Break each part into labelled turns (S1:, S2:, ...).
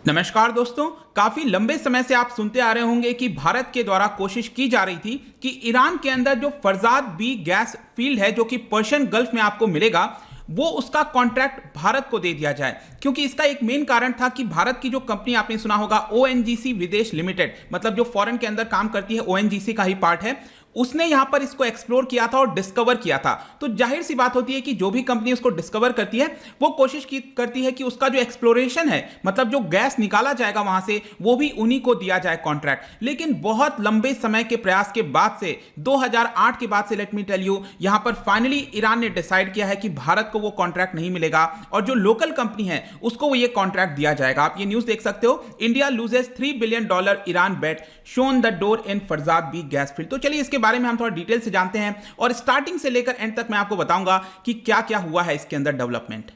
S1: नमस्कार दोस्तों, काफी लंबे समय से आप सुनते आ रहे होंगे कि भारत के द्वारा कोशिश की जा रही थी कि ईरान के अंदर जो फरजाद बी गैस फील्ड है जो कि पर्शियन गल्फ में आपको मिलेगा, वो उसका कॉन्ट्रैक्ट भारत को दे दिया जाए। क्योंकि इसका एक मेन कारण था कि भारत की जो कंपनी आपने सुना होगा ओएनजीसी विदेश लिमिटेड, मतलब जो फॉरेन के अंदर काम करती है, ओएनजीसी का ही पार्ट है, उसने यहां पर इसको एक्सप्लोर किया था और डिस्कवर किया था। तो जाहिर सी बात होती है कि जो भी कंपनी उसको डिस्कवर करती है वो कोशिश करती है कि उसका जो एक्सप्लोरेशन है, मतलब जो गैस निकाला जाएगा वहां से, वो भी उन्हीं को दिया जाए कॉन्ट्रैक्ट। लेकिन बहुत लंबे समय के प्रयास के बाद से 2008 के बाद से लेट मी टेल यू, यहां पर फाइनली ईरान ने डिसाइड किया है कि भारत को वो कॉन्ट्रैक्ट नहीं मिलेगा और जो लोकल कंपनी है उसको वो ये कॉन्ट्रैक्ट दिया जाएगा। आप ये न्यूज देख सकते हो, India loses $3 billion Iran bet shown the door in Farzad B gas field. तो चलिए इसके बारे में हम थोड़ा डिटेल से जानते हैं और स्टार्टिंग से लेकर एंड तक मैं आपको बताऊंगा कि क्या क्या हुआ है इसके अंदर डेवलपमेंट।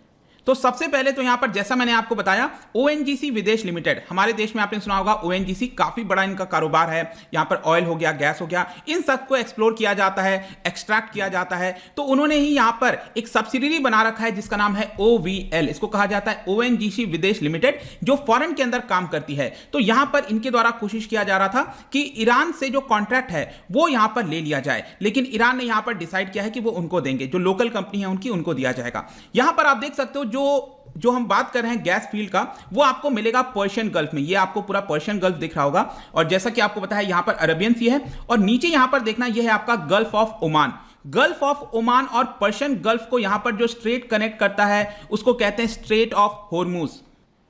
S1: तो सबसे पहले तो यहां पर जैसा मैंने आपको बताया, ओएनजीसी विदेश लिमिटेड, हमारे देश में आपने सुना होगा ओएनजीसी, काफी बड़ा इनका कारोबार है। यहां पर ऑयल हो गया, गैस हो गया, इन सबको एक्सप्लोर किया जाता है, एक्सट्रैक्ट किया जाता है। तो उन्होंने ही यहां पर एक सब्सिडरी बना रखा है जिसका नाम है ओवीएल। इसको कहा जाता है ओएनजीसी विदेश लिमिटेड, जो फॉरेन के अंदर काम करती है। तो यहां पर इनके द्वारा कोशिश किया जा रहा था कि ईरान से जो कॉन्ट्रैक्ट है वो यहां पर ले लिया जाए, लेकिन ईरान ने यहां पर डिसाइड किया है कि वो उनको देंगे, जो लोकल कंपनी है उनकी, उनको दिया जाएगा। यहां पर आप देख सकते हो जो हम बात कर रहे हैं गैस फील्ड का, वो आपको मिलेगा पर्शियन गल्फ में। ये आपको पूरा पर्शियन गल्फ दिख रहा होगा और जैसा कि आपको पता है यहां पर अरेबियन सी है और नीचे यहां पर देखना, यह है आपका gulf of Oman. Gulf of Oman और पर्शियन गल्फ को यहां पर जो स्ट्रेट कनेक्ट करता है उसको कहते हैं स्ट्रेट ऑफ होर्मुज।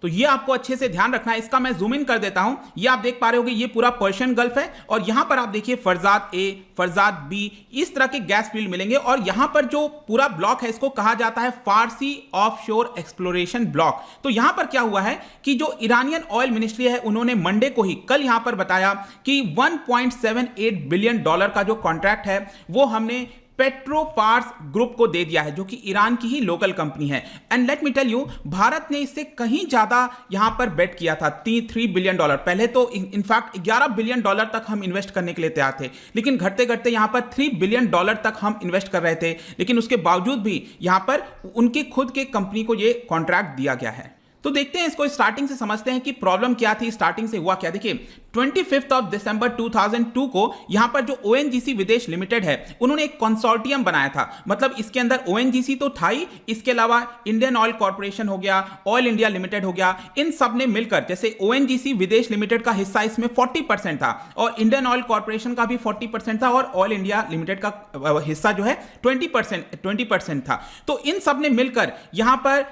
S1: तो ये आपको अच्छे से ध्यान रखना है। इसका मैं जूम इन कर देता हूं। ये आप देख पा रहे होगे, ये पूरा पर्शियन गल्फ है और यहां पर आप देखिए फरजाद ए, फरजाद बी, इस तरह के गैस फील्ड मिलेंगे। और यहां पर जो पूरा ब्लॉक है इसको कहा जाता है फारसी ऑफशोर एक्सप्लोरेशन ब्लॉक। तो यहां पर क्या हुआ है कि जो ईरानियन ऑयल मिनिस्ट्री है, उन्होंने मंडे को ही, कल यहां पर बताया कि $1.78 बिलियन का जो कॉन्ट्रैक्ट है वो हमने पेट्रोपार्स ग्रुप को दे दिया है, जो कि ईरान की ही लोकल कंपनी है। And let me tell you, Bharat ने इससे कहीं ज्यादा यहां पर बेट किया था, $3 बिलियन। पहले तो इनफैक्ट $11 बिलियन तक हम इन्वेस्ट करने के लिए तैयार थे, लेकिन घटते घटते यहां पर $3 बिलियन तक हम इन्वेस्ट कर रहे थे। लेकिन उसके बावजूद भी यहां पर उनकी खुद के कंपनी को यह कॉन्ट्रैक्ट दिया गया है। तो देखते हैं इसको स्टार्टिंग से समझते हैं कि प्रॉब्लम क्या थी, स्टार्टिंग से हुआ क्या। देखिए 25 दिसंबर 2002 को यहां पर जो ओएनजीसी विदेश लिमिटेड है, उन्होंने एक कंसोर्टियम बनाया था। मतलब इसके अंदर ओएनजीसी तो था ही, इसके अलावा इंडियन ऑयल कॉर्पोरेशन हो गया, ऑयल इंडिया लिमिटेड हो गया, इन सब ने मिलकर, जैसे ओएनजीसी विदेश लिमिटेड का हिस्सा इसमें 40% था और इंडियन ऑयल कॉर्पोरेशन का भी 40% था और ऑयल इंडिया लिमिटेड का हिस्सा जो है 20% था। तो इन सब ने मिलकर यहां पर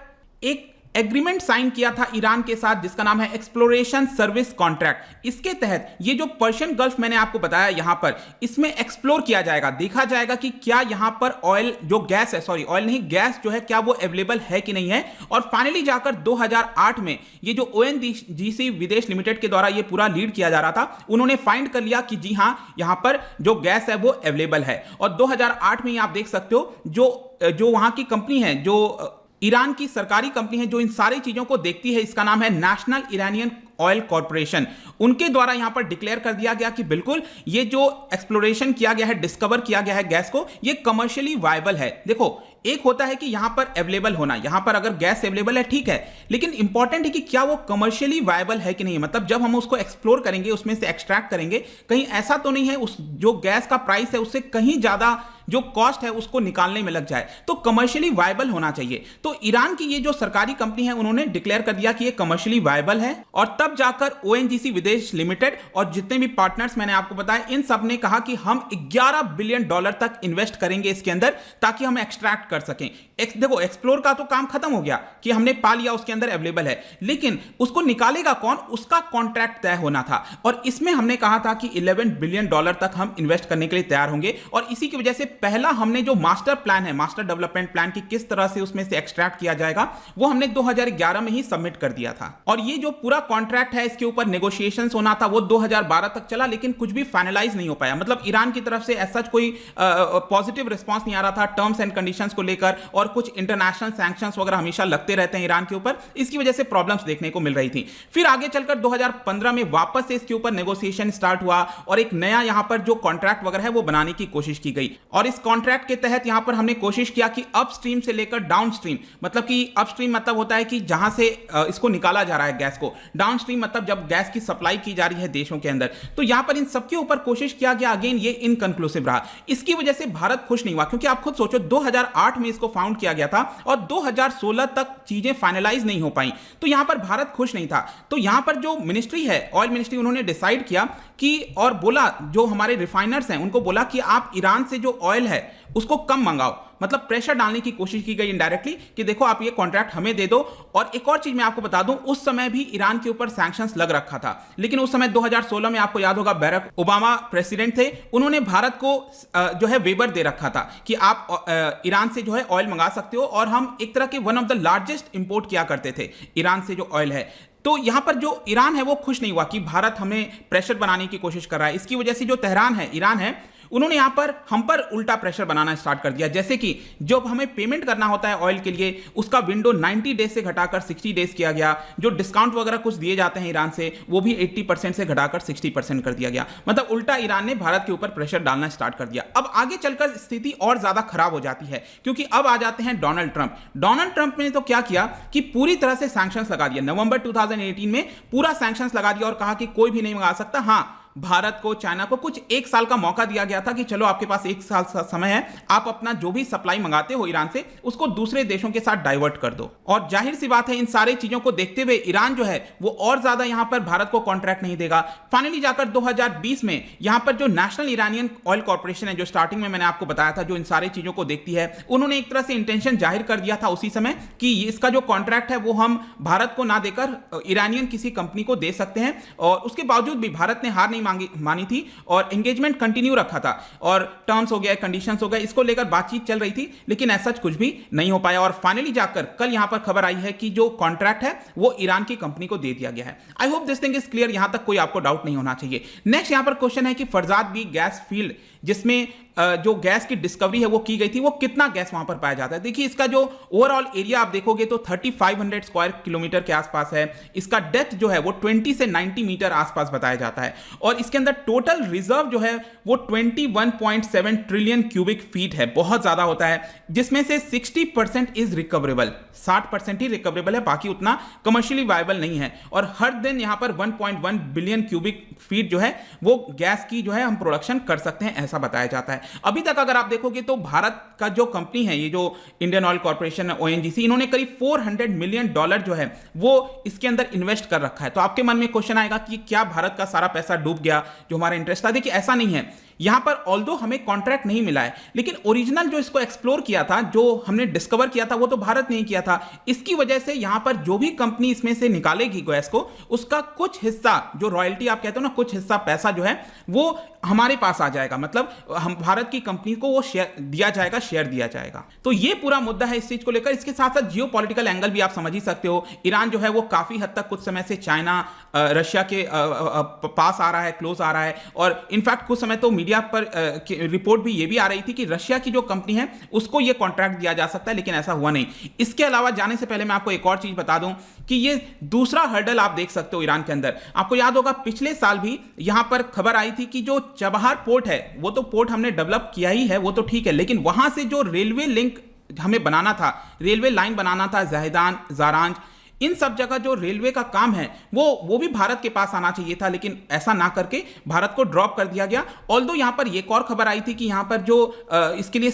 S1: एक एग्रीमेंट साइन किया था ईरान के साथ, जिसका नाम है एक्सप्लोरेशन सर्विस कॉन्ट्रैक्ट। इसके तहत ये जो पर्शियन गल्फ मैंने आपको बताया, यहां पर इसमें एक्सप्लोर किया जाएगा, देखा जाएगा कि क्या यहां पर ऑयल जो गैस है, सॉरी ऑयल नहीं, गैस जो है, क्या वो अवेलेबल है कि नहीं है। और फाइनली जाकर 2008 में ये जो ओएनजीसी विदेश लिमिटेड के द्वारा ये पूरा लीड किया जा रहा था, उन्होंने फाइंड कर लिया कि जी हां, यहां पर जो गैस है वो अवेलेबल है। और 2008 में आप देख सकते हो जो वहां की कंपनी है, जो ईरान की सरकारी कंपनी है जो इन सारी चीजों को देखती है, इसका नाम है नेशनल इरानियन ऑयल कॉर्पोरेशन, उनके द्वारा यहां पर डिक्लेयर कर दिया गया कि बिल्कुल ये जो एक्सप्लोरेशन किया गया है, डिस्कवर किया गया है गैस को, ये कमर्शियली वायबल है। देखो, एक होता है कि यहां पर अवेलेबल होना, यहां पर अगर गैस अवेलेबल है ठीक है, लेकिन इंपॉर्टेंट है कि क्या वो कमर्शियली वायबल है कि नहीं। मतलब जब हम उसको एक्सप्लोर करेंगे, उसमें से एक्सट्रैक्ट करेंगे, कहीं ऐसा तो नहीं है उस जो गैस का प्राइस है उससे कहीं ज्यादा जो कॉस्ट है उसको निकालने में लग जाए। तो कमर्शियली वायबल होना चाहिए। तो ईरान की ये जो सरकारी कंपनी है, उन्होंने डिक्लेयर कर दिया कि ये कमर्शियली वायबल है और तब जाकर ओएनजीसी विदेश लिमिटेड और जितने भी पार्टनर्स मैंने आपको बताया, इन सब ने कहा कि हम $11 बिलियन तक इन्वेस्ट करेंगे इसके अंदर, ताकि हम एक्सट्रैक्ट कर सकें। देखो, एक्सप्लोर का तो काम खत्म हो गया कि हमने पा लिया, उसके अंदर अवेलेबल है, लेकिन उसको निकालेगा कौन, उसका कॉन्ट्रैक्ट तय होना था। और इसमें हमने कहा था कि $11 बिलियन तक हम इन्वेस्ट करने के लिए तैयार होंगे। और इसी की वजह से पहला हमने जो मास्टर प्लान है, मास्टर डेवलपमेंट प्लान की किस तरह से उसमें से एक्सट्रैक्ट किया जाएगा, वो हमने 2011 में ही सबमिट कर दिया था। और ये जो पूरा कॉन्ट्रैक्ट है, इसके ऊपर नेगोशिएशंस होना था, वो 2012 तक चला, लेकिन कुछ भी फाइनलाइज नहीं हो पाया। मतलब ईरान की तरफ से ऐसा कोई पॉजिटिव रिस्पांस नहीं आ रहा था टर्म्स एंड कंडीशंस को लेकर, और कुछ इंटरनेशनल सैंक्शंस वगैरह हमेशा लगते रहते हैं ईरान के ऊपर, इसकी वजह से प्रॉब्लम्स देखने को मिल रही थी। फिर आगे चलकर 2015 में वापस से इसके ऊपर नेगोशिएशन स्टार्ट हुआ और एक नया यहां पर जो कॉन्ट्रैक्ट वगैरह है वो बनाने की कोशिश की गई, और इस कॉन्ट्रैक्ट के तहत यहां पर हमने कोशिश किया कि अपस्ट्रीम से लेकर डाउनस्ट्रीम, मतलब कि अपस्ट्रीम मतलब होता है कि जहां से इसको निकाला जा रहा है गैस को, डाउनस्ट्रीम मतलब जब गैस की सप्लाई की जा रही है देशों के अंदर, तो यहां पर इन सबके ऊपर कोशिश किया गया। अगेन ये इनकंक्लूसिव रहा, इसकी वजह से भारत खुश नहीं हुआ, क्योंकि आप खुद सोचो 2008 में इसको फाउंड किया गया था और 2016 तक चीजें फाइनलाइज नहीं हो पाई, तो यहां पर भारत खुश नहीं था। तो यहां पर जो मिनिस्ट्री है, ऑयल मिनिस्ट्री, उन्होंने डिसाइड किया कि, और बोला जो हमारे रिफाइनर्स हैं उनको बोला कि आप ईरान से जो ऑयल है उसको कम मंगाओ, मतलब प्रेशर डालने की कोशिश की गई इनडायरेक्टली कि देखो आप ये कॉन्ट्रैक्ट हमें दे दो। और एक और चीज मैं आपको बता दूं, उस समय भी ईरान के ऊपर सैंक्शंस लग रखा था, लेकिन उस समय 2016 में आपको याद होगा बैरक ओबामा प्रेसिडेंट थे, उन्होंने भारत को जो है वेबर दे रखा था कि आप ईरान से जो है ऑयल मंगा सकते हो, और हम एक तरह के one of the largest import किया करते थे ईरान से जो ऑयल है। तो यहां पर जो ईरान है वो खुश नहीं हुआ कि भारत हमें प्रेशर बनाने की कोशिश कर रहा है। इसकी वजह से जो तेहरान है, ईरान है, उन्होंने यहां पर हम पर उल्टा प्रेशर बनाना स्टार्ट कर दिया। जैसे कि जब हमें पेमेंट करना होता है ऑयल के लिए, उसका विंडो 90 डेज से घटाकर 60 डेज किया गया। जो डिस्काउंट वगैरह कुछ दिए जाते हैं ईरान से, वो भी 80% से घटाकर 60% कर दिया गया। मतलब उल्टा ईरान ने भारत के ऊपर प्रेशर डालना स्टार्ट कर दिया। अब आगे चलकर स्थिति और ज्यादा खराब हो जाती है, क्योंकि अब आ जाते हैं डोनाल्ड ट्रंप। डोनाल्ड ट्रंप ने तो क्या किया कि पूरी तरह से सैंक्शंस लगा दिया। नवंबर 2018 में पूरा सैंक्शंस लगा दिया और कहा कि कोई भी नहीं मंगा सकता। हाँ, भारत को, चाइना को कुछ 1 साल का मौका दिया गया था कि चलो आपके पास 1 साल समय है, आप अपना जो भी सप्लाई मंगाते हो ईरान से उसको दूसरे देशों के साथ डाइवर्ट कर दो। और जाहिर सी बात है इन सारी चीजों को देखते हुए ईरान जो है वो और ज्यादा यहां पर भारत को कॉन्ट्रैक्ट नहीं देगा। फाइनली जाकर 2020 में यहां पर जो नेशनल ईरानियन ऑयल कॉर्पोरेशन है, जो स्टार्टिंग में मैंने आपको बताया था, जो इन सारी चीजों को देखती है, उन्होंने एक तरह से इंटेंशन जाहिर कर दिया था उसी समय कि इसका जो कॉन्ट्रैक्ट है वो हम भारत को ना देकर ईरानियन किसी कंपनी को दे सकते हैं। और उसके बावजूद भी भारत ने हार नहीं मानी थी और एंगेजमेंट कंटिन्यू रखा था, और टर्म्स हो गया, कंडीशंस हो गए, इसको लेकर बातचीत चल रही थी, लेकिन ऐसा कुछ भी नहीं हो पाया। और फाइनली जाकर कल यहां पर खबर आई है कि जो कॉन्ट्रैक्ट है वो ईरान की कंपनी को दे दिया गया है। I hope this thing is clear, यहां तक कोई आपको डाउट नहीं होना चाहिए। नेक्स्ट यहां पर क्वेश्चन है कि फरजाद बी गैस फील्ड, जिसमें जो गैस की डिस्कवरी है वो की गई थी, वो कितना गैस वहां पर पाया जाता है। देखिए इसका जो ओवरऑल एरिया आप देखोगे तो 3500 स्क्वायर किलोमीटर के आसपास है। इसका डेप्थ जो है वो 20 से 90 मीटर आसपास बताया जाता है, और इसके अंदर टोटल रिजर्व जो है वो 21.7 ट्रिलियन क्यूबिक फीट है, बहुत ज्यादा होता है, जिसमें से 60% इज रिकवरेबल, 60% ही रिकवरेबल है, बाकी उतना कमर्शियली वायबल नहीं है। और हर दिन यहां पर 1.1 बिलियन क्यूबिक फीट जो है वो गैस की जो है हम प्रोडक्शन कर सकते हैं, ऐसा बताया जाता है। अभी तक अगर आप देखोगे तो भारत का जो कंपनी है, ये जो इंडियन ऑयल कॉर्पोरेशन है, ओएनजीसी, इन्होंने करीब $400 मिलियन जो है वो इसके अंदर इन्वेस्ट कर रखा है। तो आपके मन में क्वेश्चन आएगा कि क्या भारत का सारा पैसा डूब गया जो हमारा इंटरेस्ट था? देखिए ऐसा नहीं है। यहां पर ऑल्दो हमें कॉन्ट्रैक्ट नहीं मिला है, लेकिन ओरिजिनल जो इसको एक्सप्लोर किया था, जो हमने डिस्कवर किया था, वो तो भारत ने ही किया था। इसकी वजह से यहां पर जो भी कंपनी इसमें से निकालेगी गैस को, उसका कुछ हिस्सा, जो रॉयल्टी आप कहते हो ना, कुछ हिस्सा पैसा जो है वो हमारे पास आ जाएगा, मतलब हम भारत की कंपनी को वो शेयर दिया जाएगा, शेयर दिया जाएगा। तो ये पूरा मुद्दा है इस चीज को लेकर। इसके साथ साथ जियोपॉलिटिकल एंगल भी आप समझ ही सकते हो। ईरान जो है वो काफी हद तक कुछ समय से चाइना, रशिया के पास आ रहा है, क्लोज आ रहा है, और इनफैक्ट कुछ समय तो मीडिया पर रिपोर्ट भी ये भी आ रही थी कि रशिया की जो कंपनी है उसको ये कॉन्ट्रैक्ट दिया जा सकता है, लेकिन ऐसा हुआ नहीं। इसके अलावा जाने से पहले मैं आपको एक और चीज बता दूं कि ये दूसरा हर्डल आप देख सकते हो ईरान के अंदर। आपको याद होगा पिछले साल भी यहां पर खबर आई थी कि जो चबहार पोर्ट है, वो तो पोर्ट हमने डेवलप किया ही है, वो तो ठीक है, लेकिन वहां से जो रेलवे लिंक हमें बनाना था, रेलवे लाइन बनाना था, जहेदान, जारांज, इन सब जगह जो रेलवे का काम है वो भी भारत के पास आना चाहिए था, लेकिन ऐसा ना करके भारत को ड्रॉप कर दिया गया। ऑल्दो यहां पर एक और खबर आई थी कि यहां पर जो इसके लिए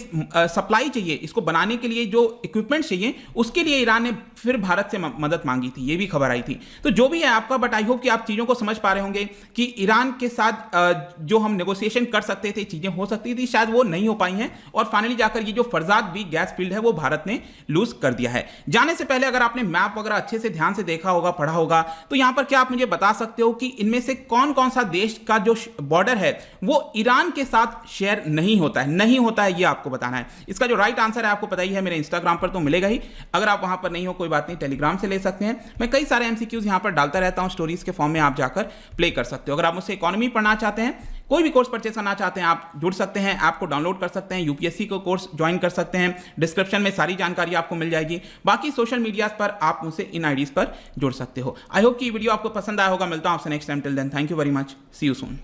S1: सप्लाई चाहिए, इसको बनाने के लिए जो इक्विपमेंट चाहिए, उसके लिए ईरान ने फिर भारत से मदद मांगी थी, ये भी खबर आई थी। तो जो भी है आपका, बट आई होप कि आप चीजों को समझ पा रहे होंगे कि ईरान के साथ जो हम नेगोशिएशन कर सकते थे, चीजें हो सकती थी, शायद वो नहीं हो पाई हैं, और फाइनली जाकर ये जो फरजाद बी गैस फील्ड है वो भारत ने लूज कर दिया है। जाने से पहले अगर आपने मैप वगैरह अच्छे से ध्यान से देखा होगा, पढ़ा होगा, तो यहां पर क्या आप मुझे बता सकते हो कि इनमें से कौन कौन सा देश का जो बॉर्डर है वो ईरान के साथ शेयर नहीं होता है? नहीं होता है, ये आपको बताना है। इसका जो राइट आंसर है आपको पता ही है, मेरे इंस्टाग्राम पर तो मिलेगा ही। अगर आप वहां पर नहीं हो कोई बात नहीं, टेलीग्राम से ले सकते हैं। मैं कई सारे एमसीक्यूज यहां पर डालता रहता हूं, स्टोरीज के फॉर्म में आप जाकर प्ले कर सकते हो। अगर आप मुझसे इकोनॉमी पढ़ना चाहते हैं, कोई भी कोर्स परचेस करना चाहते हैं आप जुड़ सकते हैं, ऐप को डाउनलोड कर सकते हैं, यूपीएससी को कोर्स ज्वाइन कर सकते हैं। डिस्क्रिप्शन में सारी जानकारी आपको मिल जाएगी। बाकी सोशल मीडिया पर आप मुझसे इन आईडीज पर जुड़ सकते हो। आई होप कि वीडियो आपको पसंद आया होगा। मिलता हूं आपसे next time. Till then thank you very much, see you soon.